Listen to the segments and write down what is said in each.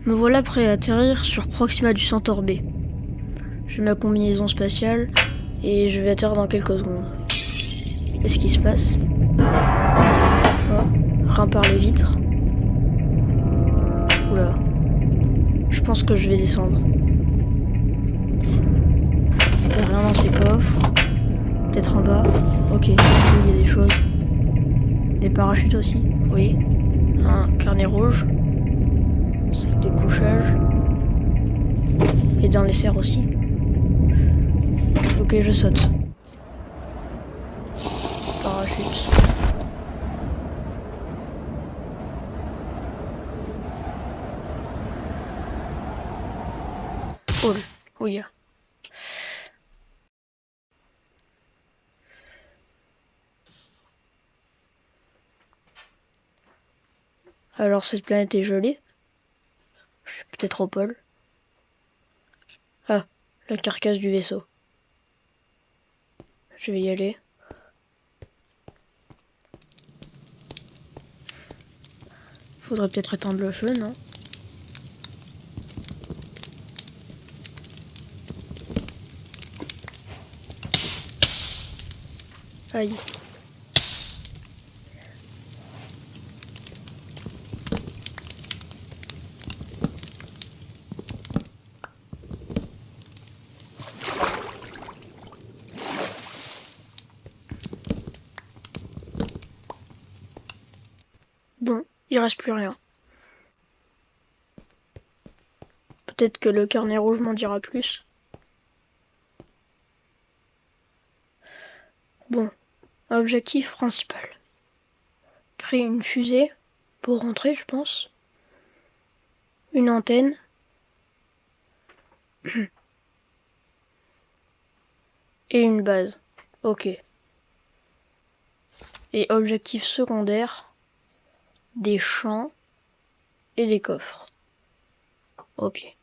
Me voilà prêt à atterrir sur Proxima du Centaure B. J'ai ma combinaison spatiale et je vais atterrir dans quelques secondes. Qu'est-ce qui se passe? Oh, rein par les vitres. Oula. Je pense que je vais descendre. Il n'y a rien dans ces coffres. Peut-être en bas. Ok, il y a des choses. Des parachutes aussi. Oui. Un carnet rouge. Sac de couchage. Et dans les serres aussi. Ok, je saute. Parachute. Oh, oui. Alors cette planète est gelée. Je suis peut-être au pôle. Ah, la carcasse du vaisseau. Je vais y aller. Faudrait peut-être éteindre le feu, non? Aïe. Bon, il reste plus rien. Peut-être que le carnet rouge m'en dira plus. Bon, objectif principal. Créer une fusée pour rentrer, je pense. Une antenne. Et une base. Ok. Et objectif secondaire, des champs et des coffres. Ok.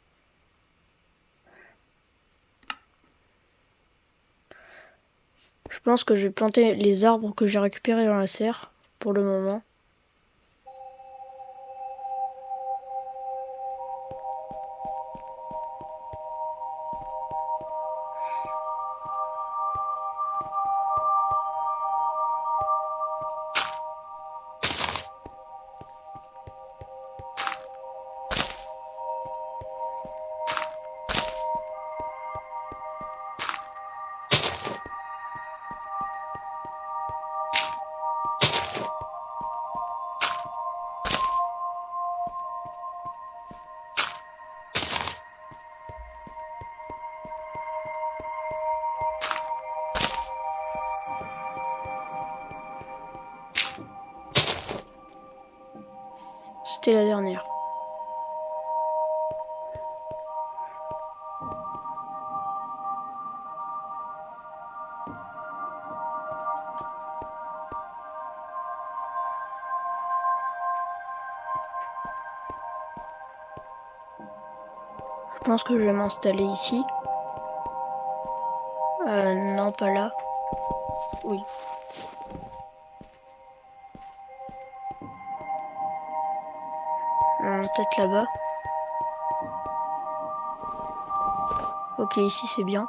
Je pense que je vais planter les arbres que j'ai récupérés dans la serre pour le moment. C'était la dernière. Je pense que je vais m'installer ici. Non, pas là. Oui. Peut-être là-bas. Ok, ici c'est bien.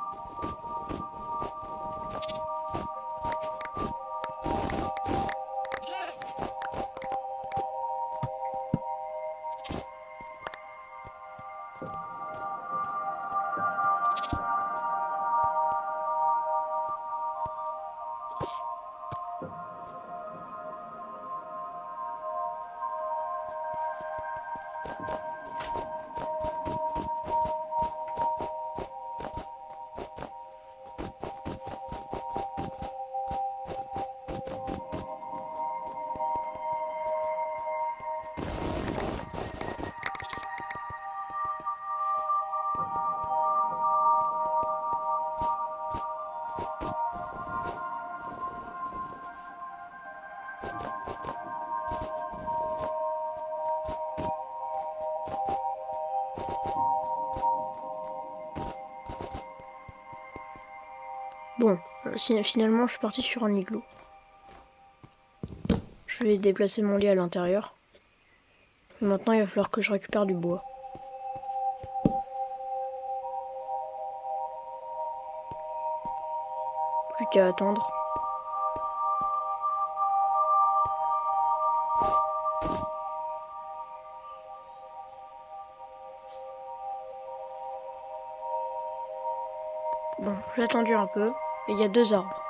Bon, finalement je suis parti sur un igloo. Je vais déplacer mon lit à l'intérieur. Maintenant il va falloir que je récupère du bois. Plus qu'à attendre. Bon, j'ai attendu un peu, et il y a 2 arbres.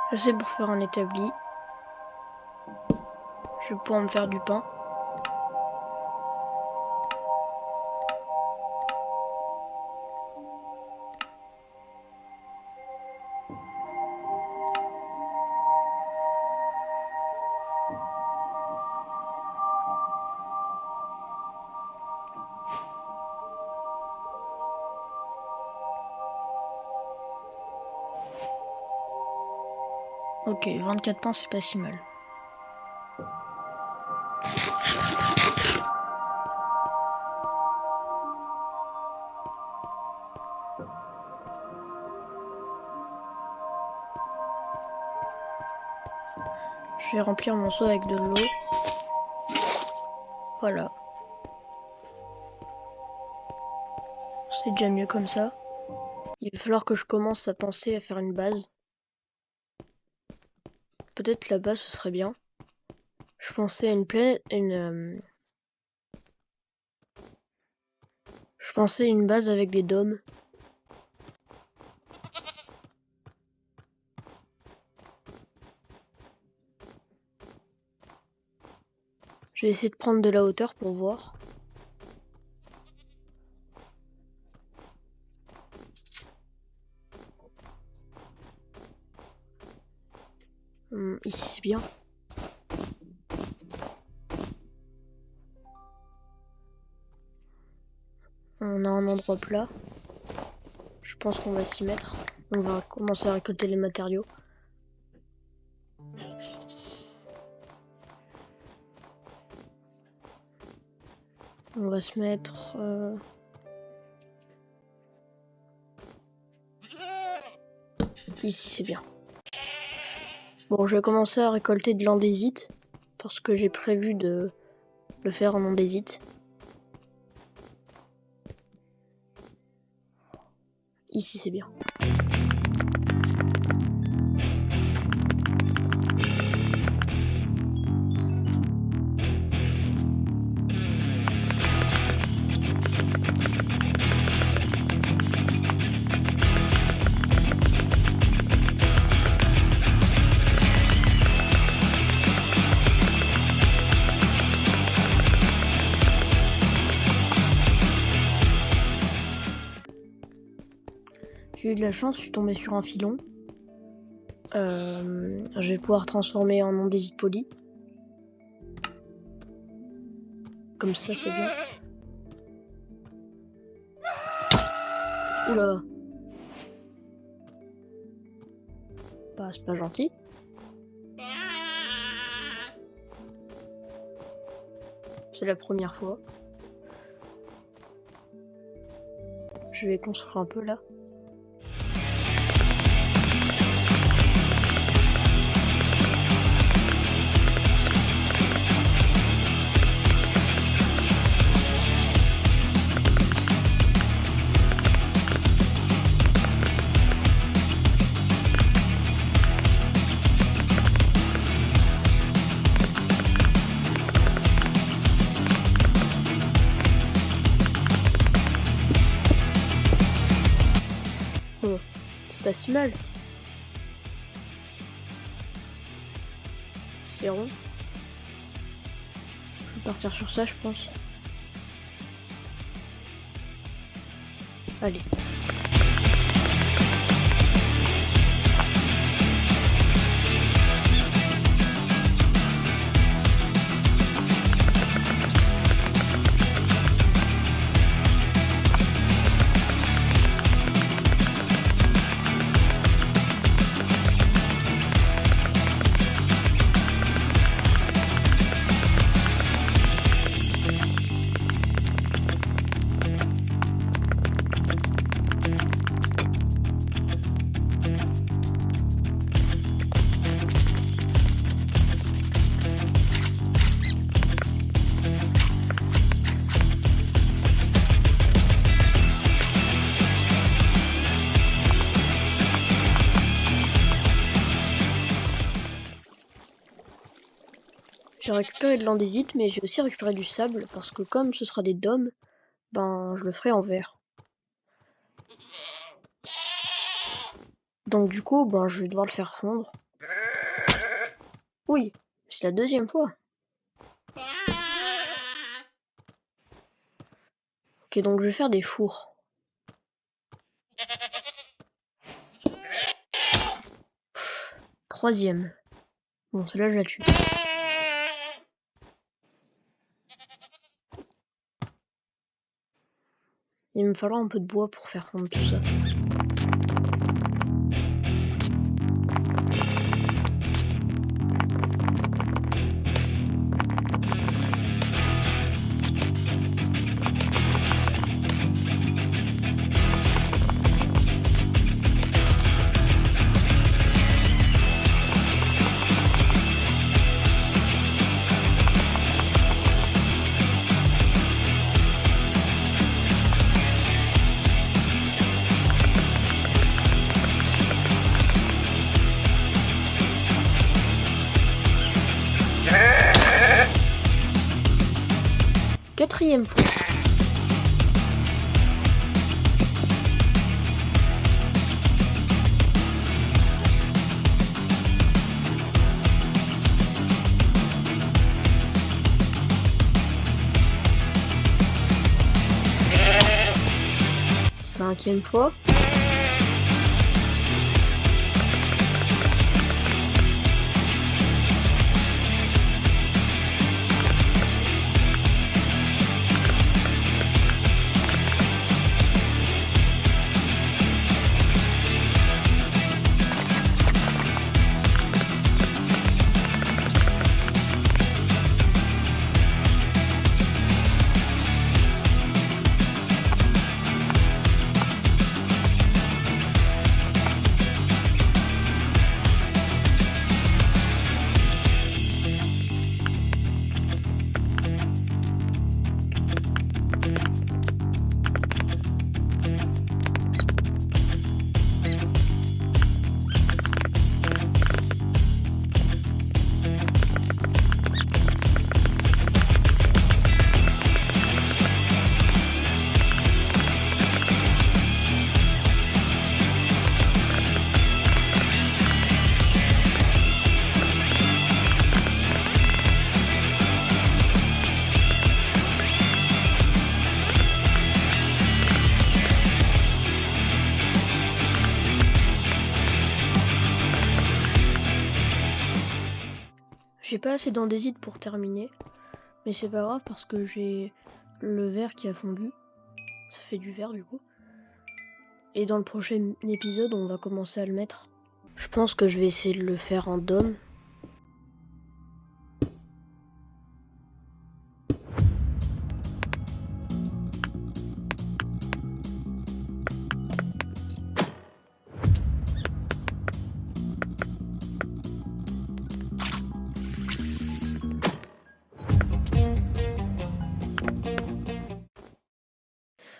Assez pour faire un établi. Je vais pouvoir me faire du pain. Ok, 24 pains, c'est pas si mal. Je vais remplir mon seau avec de l'eau. Voilà. C'est déjà mieux comme ça. Il va falloir que je commence à penser à faire une base. Peut-être la base, ce serait bien. Je pensais à je pensais à une base avec des dômes. Je vais essayer de prendre de la hauteur pour voir. Ici c'est bien. On a un endroit plat. Je pense qu'on va s'y mettre. On va commencer à récolter les matériaux. On va se mettre... Ici c'est bien. Bon, je vais commencer à récolter de l'andésite. Parce que j'ai prévu de le faire en andésite. Ici c'est bien. J'ai eu de la chance, je suis tombée sur un filon. Je vais pouvoir transformer en andésite poli. Comme ça, c'est bien. Oula. Bah, c'est pas gentil. C'est la première fois. Je vais construire un peu là. Bon, c'est pas si mal. C'est rond. Je vais partir sur ça, je pense. Allez. J'ai récupéré de l'andésite, mais j'ai aussi récupéré du sable, parce que comme ce sera des dômes, ben je le ferai en verre. Donc du coup, ben je vais devoir le faire fondre. Oui, c'est la deuxième fois. Ok, donc je vais faire des fours. Troisième. Bon, celle-là, je la tue. Il va me falloir un peu de bois pour faire fondre tout ça. Quatrième fois. Cinquième fois. J'ai pas assez d'andésite pour terminer, mais c'est pas grave parce que j'ai le verre qui a fondu. Ça fait du verre du coup. Et dans le prochain épisode, on va commencer à le mettre. Je pense que je vais essayer de le faire en dôme.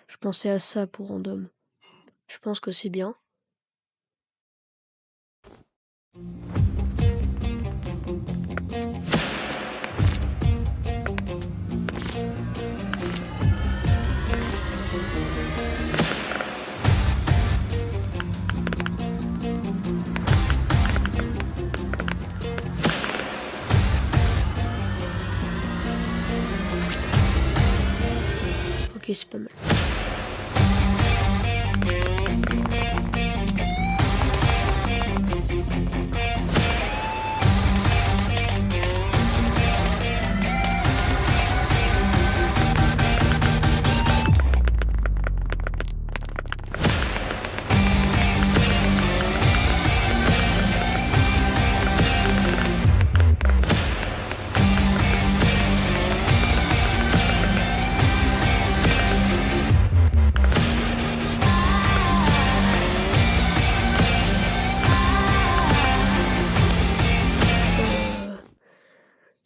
Je pensais à ça pour un dôme. Je pense que c'est bien. Ok, c'est pas mal.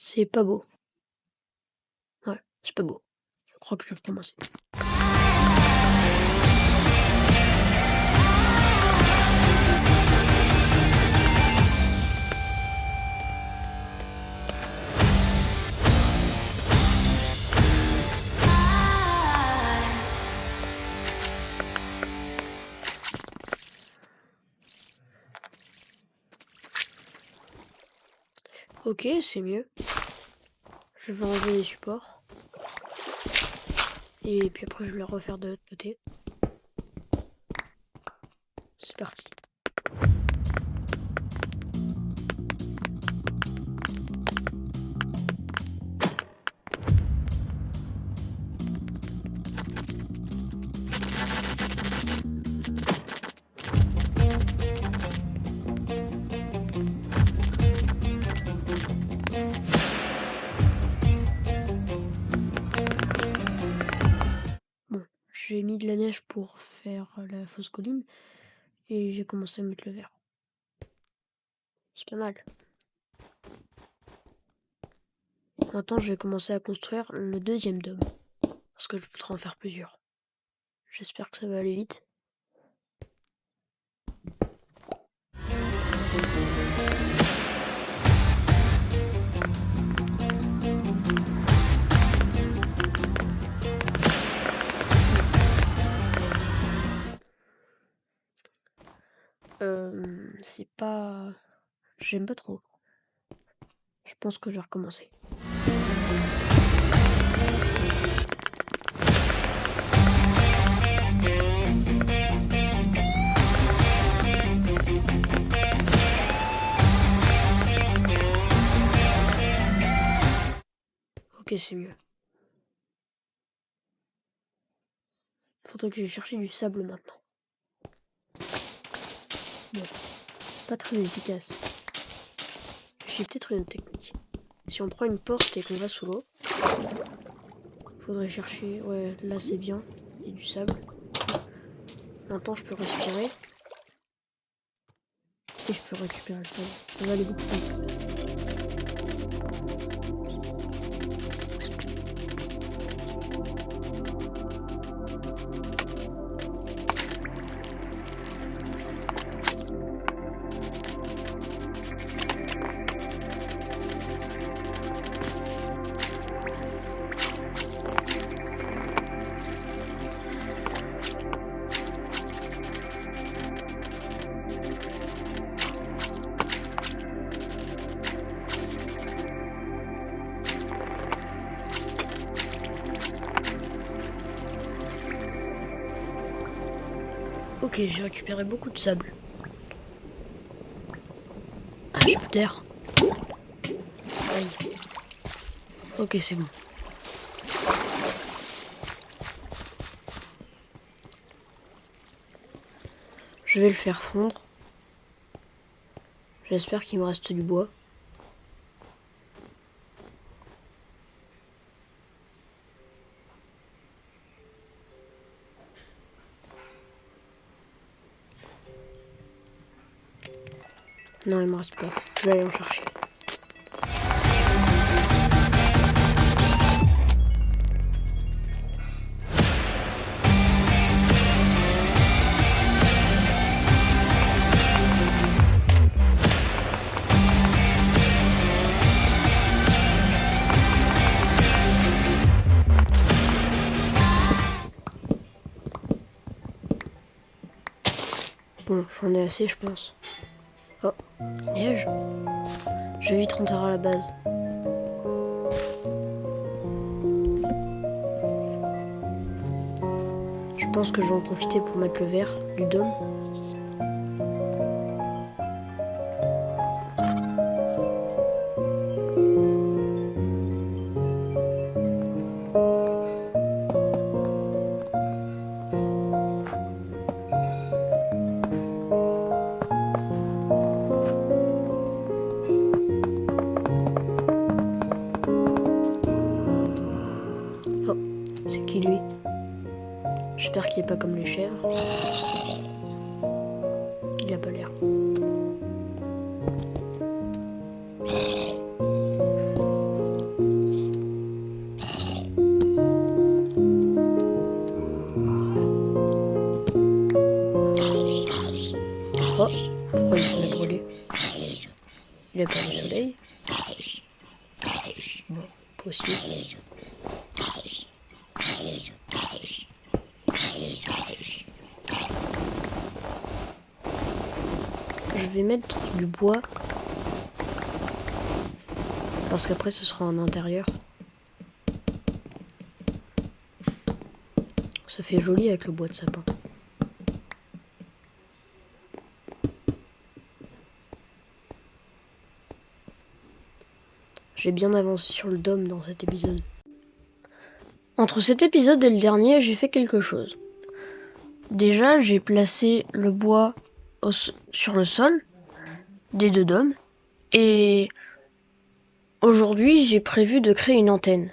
C'est pas beau. Ouais, c'est pas beau. Je crois que je vais recommencer. Ok, c'est mieux. Je vais enlever les supports. Et puis après, je vais les refaire de l'autre côté. C'est parti. Bon, j'ai mis de la neige pour faire la fausse colline. Et j'ai commencé à mettre le verre. C'est pas mal. Maintenant, je vais commencer à construire le deuxième dôme. Parce que je voudrais en faire plusieurs. J'espère que ça va aller vite. C'est pas... J'aime pas trop. Je pense que je vais recommencer. Ok, c'est mieux. Faudrait que j'aille chercher du sable maintenant. Bon, c'est pas très efficace. J'ai peut-être une technique. Si on prend une porte et qu'on va sous l'eau, faudrait chercher... Ouais, là c'est bien. Il y a du sable. Maintenant je peux respirer. Et je peux récupérer le sable. Ça va aller beaucoup plus vite. Ok, j'ai récupéré beaucoup de sable. Ah, je peux taire. Aïe. Ok, c'est bon. Je vais le faire fondre. J'espère qu'il me reste du bois. Non, il me reste pas. Je vais aller en chercher. Bon, j'en ai assez, je pense. Oh, il neige. Je vais vite rentrer à la base. Je pense que je vais en profiter pour mettre le verre du dôme. Oh, c'est qui lui? J'espère qu'il est pas comme les chèvres. Il a pas l'air. Oh, pourquoi il s'en est brûlé? Il a peur du soleil. Bon, possible. Je vais mettre du bois Parce qu'après, ce sera en intérieur. Ça fait joli avec le bois de sapin. J'ai bien avancé sur le dôme dans cet épisode. Entre cet épisode et le dernier, j'ai fait quelque chose. Déjà, j'ai placé le bois sur le sol des deux dômes. Et aujourd'hui, j'ai prévu de créer une antenne.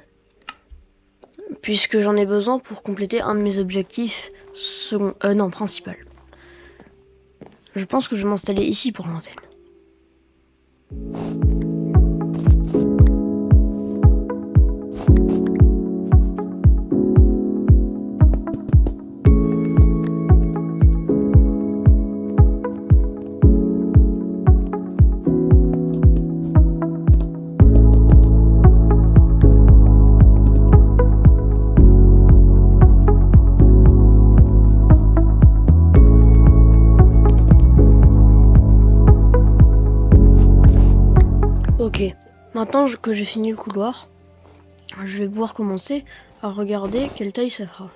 Puisque j'en ai besoin pour compléter un de mes objectifs principal. Je pense que je vais m'installer ici pour l'antenne. Ok, maintenant que j'ai fini le couloir, je vais pouvoir commencer à regarder quelle taille ça fera.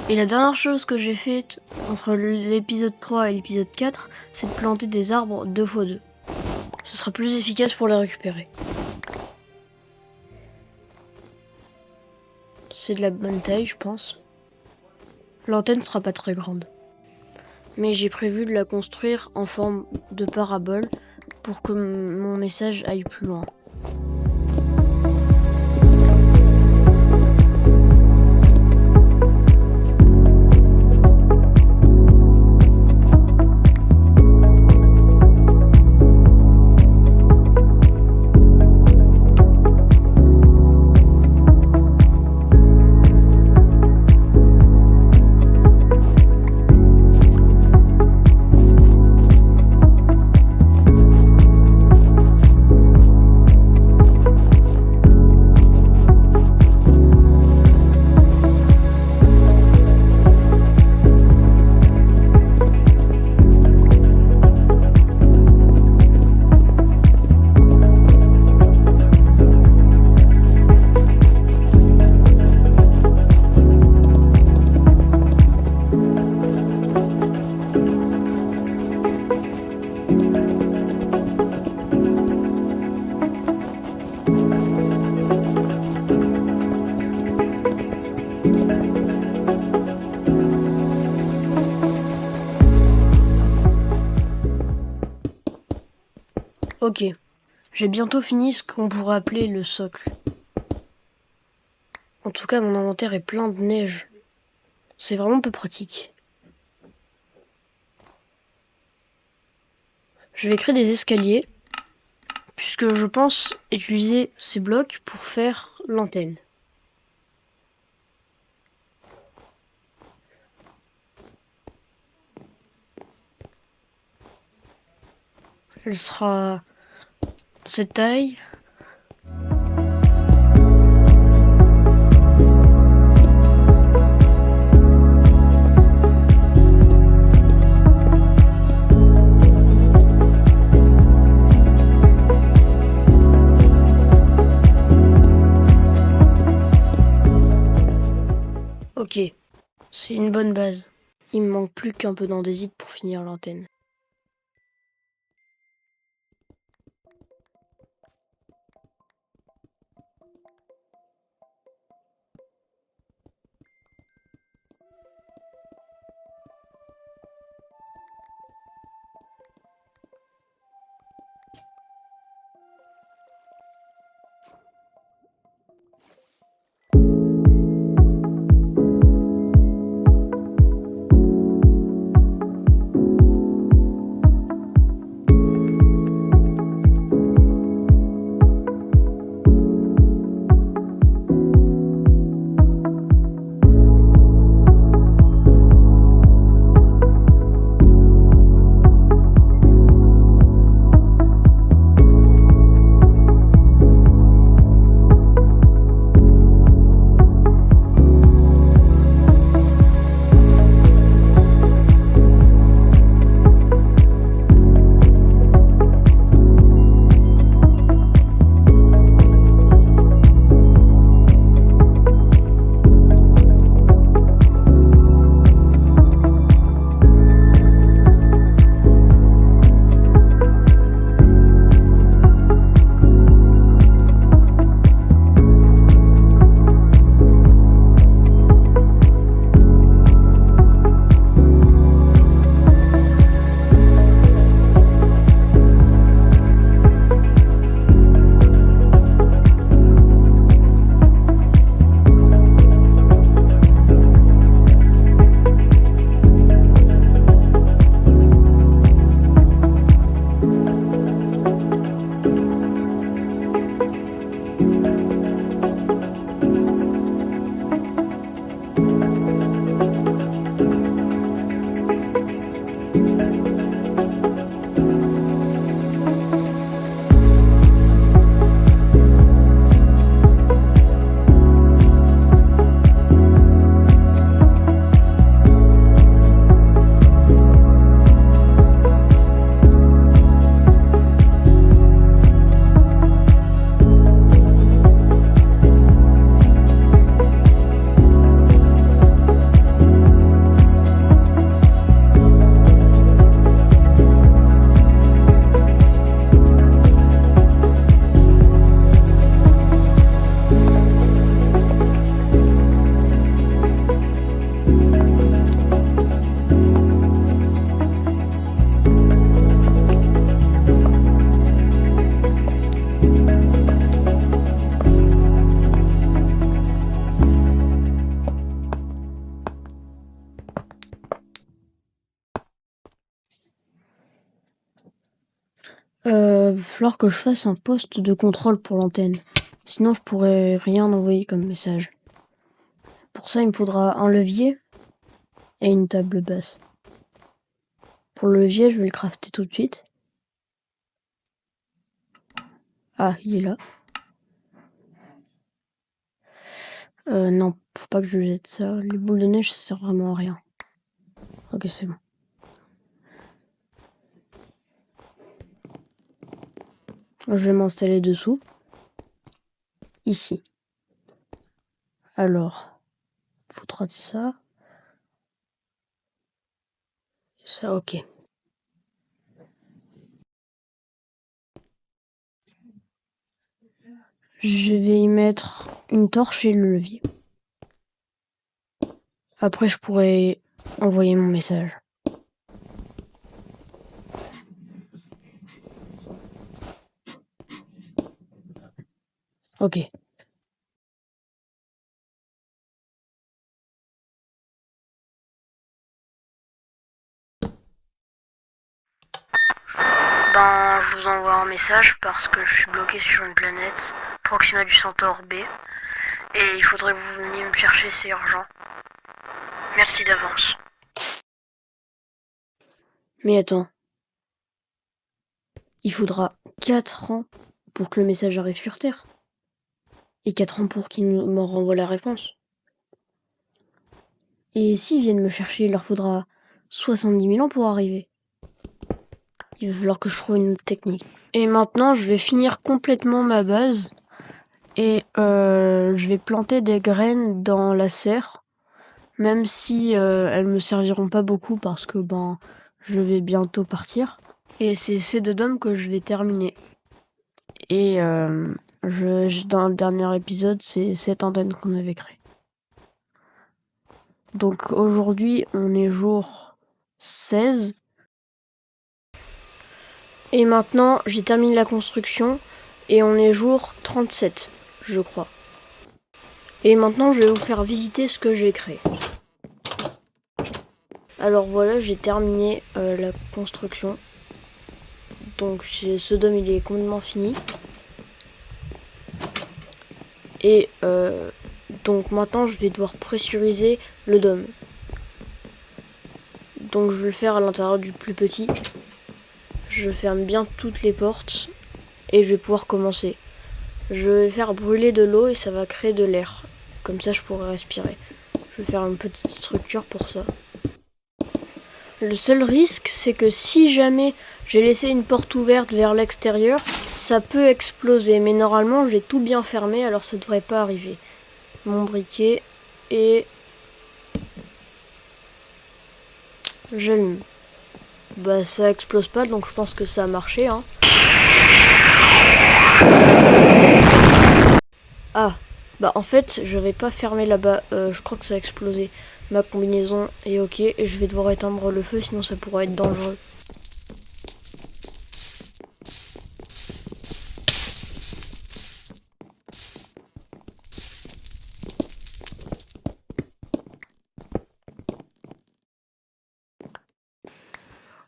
Et la dernière chose que j'ai faite entre l'épisode 3 et l'épisode 4, c'est de planter des arbres 2x2. Ce sera plus efficace pour les récupérer. C'est de la bonne taille, je pense. L'antenne sera pas très grande. Mais j'ai prévu de la construire en forme de parabole pour que mon message aille plus loin. Ok, j'ai bientôt fini ce qu'on pourrait appeler le socle. En tout cas, mon inventaire est plein de neige. C'est vraiment peu pratique. Je vais créer des escaliers, puisque je pense utiliser ces blocs pour faire l'antenne. Elle sera de cette taille. Ok, c'est une bonne base. Il me manque plus qu'un peu d'andésite pour finir l'antenne. va falloir que je fasse un poste de contrôle pour l'antenne. Sinon, je pourrais rien envoyer comme message. Pour ça, il me faudra un levier et une table basse. Pour le levier, je vais le crafter tout de suite. Ah, il est là. Non, faut pas que je jette ça. Les boules de neige, ça sert vraiment à rien. Ok, c'est bon. Je vais m'installer dessous. Ici. Alors, il faudra de ça. Ça, ok. Je vais y mettre une torche et le levier. Après, je pourrais envoyer mon message. Ok. Ben, je vous envoie un message parce que je suis bloqué sur une planète, Proxima du Centaure B, et il faudrait que vous veniez me chercher, c'est urgent. Merci d'avance. Mais attends. Il faudra 4 ans pour que le message arrive sur Terre. Et 4 ans pour qu'ils me renvoient la réponse. Et s'ils viennent me chercher, il leur faudra 70 000 ans pour arriver. Il va falloir que je trouve une autre technique. Et maintenant, je vais finir complètement ma base. Et je vais planter des graines dans la serre. Même si elles me serviront pas beaucoup parce que je vais bientôt partir. Et c'est ces deux dômes que je vais terminer. Et dans le dernier épisode, c'est cette antenne qu'on avait créée. Donc aujourd'hui, on est jour 16. Et maintenant, j'ai terminé la construction et on est jour 37, je crois. Et maintenant, je vais vous faire visiter ce que j'ai créé. Alors voilà, j'ai terminé la construction. Donc ce dôme, il est complètement fini. Et donc maintenant, je vais devoir pressuriser le dôme. Donc je vais le faire à l'intérieur du plus petit. Je ferme bien toutes les portes et je vais pouvoir commencer. Je vais faire brûler de l'eau et ça va créer de l'air. Comme ça, je pourrai respirer. Je vais faire une petite structure pour ça. Le seul risque, c'est que si jamais j'ai laissé une porte ouverte vers l'extérieur, ça peut exploser. Mais normalement, j'ai tout bien fermé, alors ça devrait pas arriver. Mon briquet et j'allume. Ça explose pas, donc je pense que ça a marché, hein. Ah, en fait, je vais pas fermer là-bas. Je crois que ça a explosé. Ma combinaison est ok et je vais devoir éteindre le feu, sinon ça pourrait être dangereux.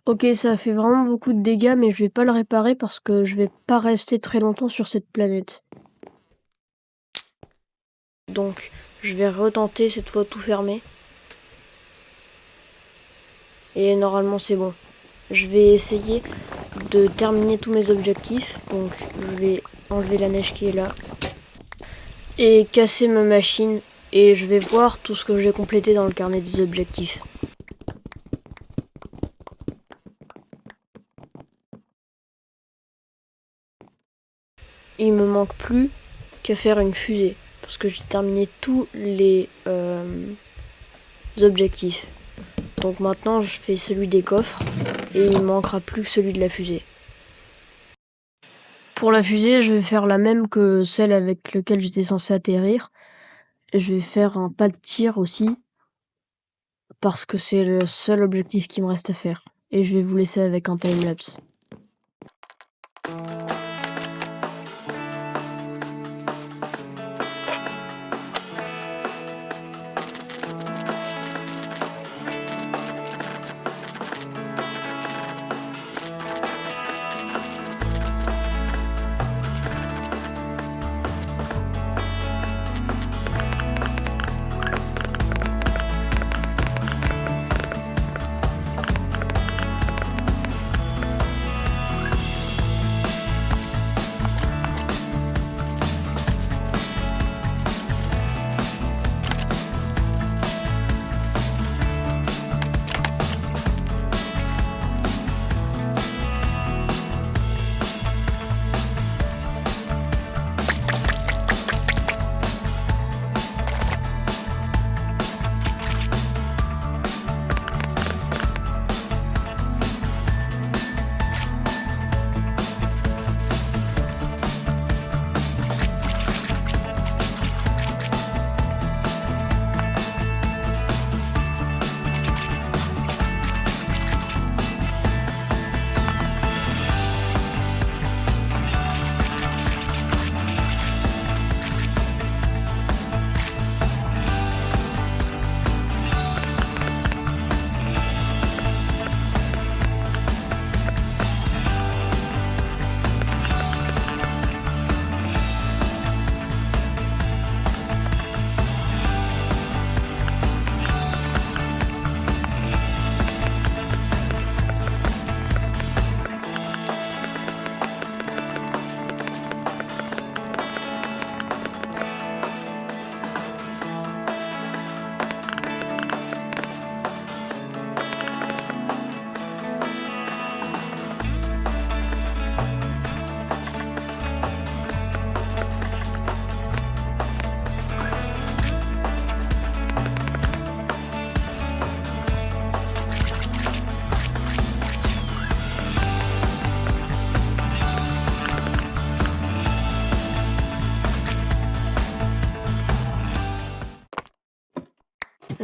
Ok, ça a fait vraiment beaucoup de dégâts, mais je vais pas le réparer parce que je vais pas rester très longtemps sur cette planète. Donc, je vais retenter cette fois tout fermer. Et normalement c'est bon. Je vais essayer de terminer tous mes objectifs. Donc, je vais enlever la neige qui est là. Et casser ma machine. Et je vais voir tout ce que j'ai complété dans le carnet des objectifs. Il me manque plus qu'à faire une fusée. Parce que j'ai terminé tous les objectifs. Donc maintenant je fais celui des coffres. Et il ne manquera plus que celui de la fusée. Pour la fusée, je vais faire la même que celle avec laquelle j'étais censé atterrir. Je vais faire un pas de tir aussi. Parce que c'est le seul objectif qui me reste à faire. Et je vais vous laisser avec un timelapse.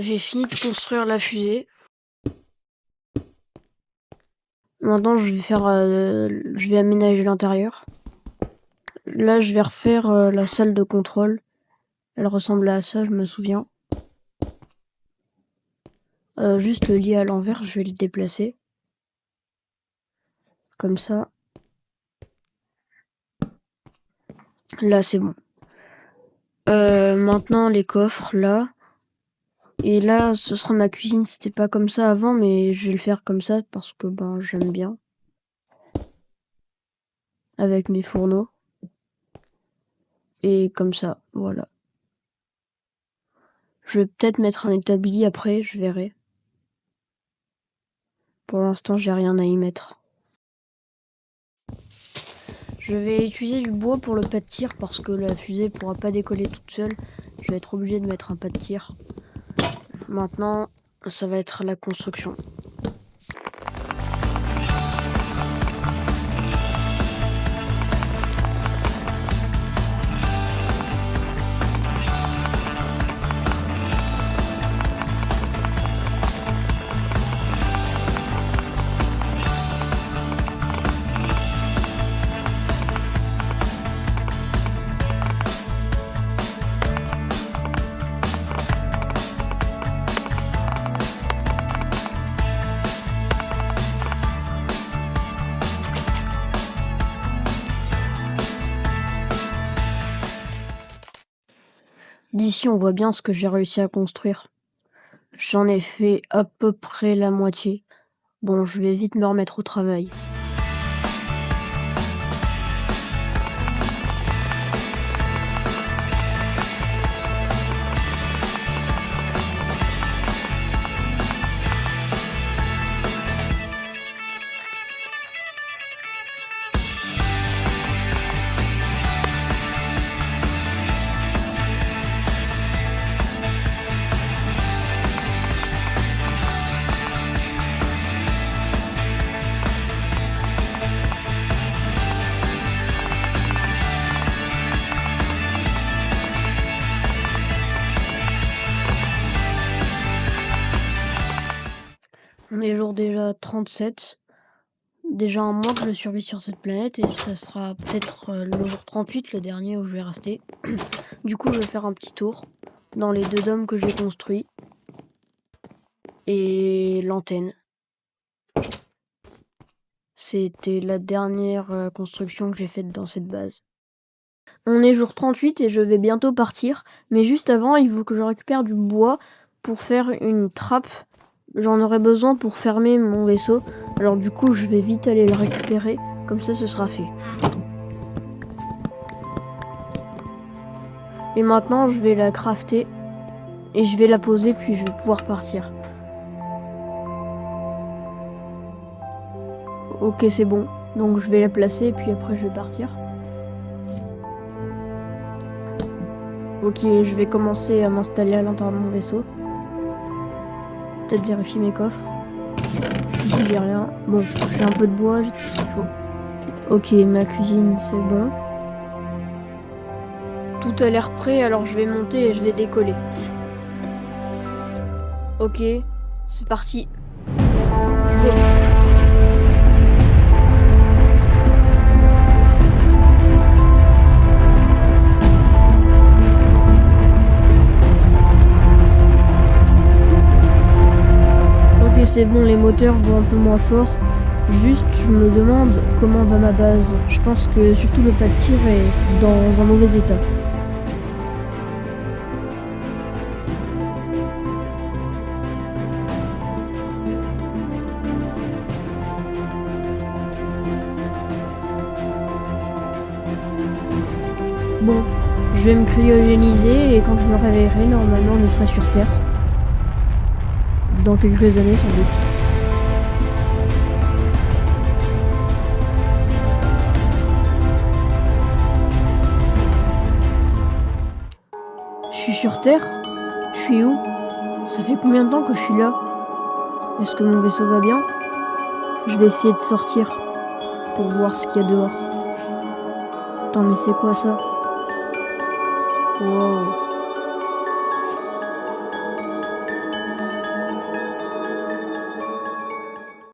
J'ai fini de construire la fusée. Maintenant, je vais aménager l'intérieur. Là, je vais refaire la salle de contrôle. Elle ressemblait à ça, je me souviens. Juste le lit à l'envers, je vais le déplacer. Comme ça. Là, c'est bon. Maintenant, les coffres, là. Et là, ce sera ma cuisine. C'était pas comme ça avant, mais je vais le faire comme ça parce que j'aime bien. Avec mes fourneaux. Et comme ça, voilà. Je vais peut-être mettre un établi après, je verrai. Pour l'instant, j'ai rien à y mettre. Je vais utiliser du bois pour le pas de tir parce que la fusée pourra pas décoller toute seule. Je vais être obligé de mettre un pas de tir. Maintenant, ça va être la construction. D'ici, on voit bien ce que j'ai réussi à construire. J'en ai fait à peu près la moitié. Bon, je vais vite me remettre au travail. On est jour déjà 37. Déjà un mois que je survis sur cette planète et ça sera peut-être le jour 38, le dernier où je vais rester. Du coup, je vais faire un petit tour dans les 2 dômes que j'ai construits. Et l'antenne. C'était la dernière construction que j'ai faite dans cette base. On est jour 38 et je vais bientôt partir. Mais juste avant, il faut que je récupère du bois pour faire une trappe. J'en aurai besoin pour fermer mon vaisseau. Alors du coup, je vais vite aller le récupérer. Comme ça, ce sera fait. Et maintenant, je vais la crafter. Et je vais la poser, puis je vais pouvoir partir. Ok, c'est bon. Donc je vais la placer, et puis après, je vais partir. Ok, je vais commencer à m'installer à l'intérieur de mon vaisseau. Peut-être vérifier mes coffres. Ici, j'ai rien. Bon, j'ai un peu de bois, j'ai tout ce qu'il faut. Ok, ma cuisine, c'est bon. Tout a l'air prêt, alors je vais monter et je vais décoller. Ok, c'est parti. Go. Ok, c'est bon, les moteurs vont un peu moins fort. Juste, je me demande comment va ma base. Je pense que surtout le pas de tir est dans un mauvais état. Bon, je vais me cryogéniser et quand je me réveillerai, normalement, je serai sur Terre. Dans quelques années, sans doute. Je suis sur Terre? Je suis où? Ça fait combien de temps que je suis là? Est-ce que mon vaisseau va bien? Je vais essayer de sortir pour voir ce qu'il y a dehors. Attends, mais c'est quoi ça? Wow.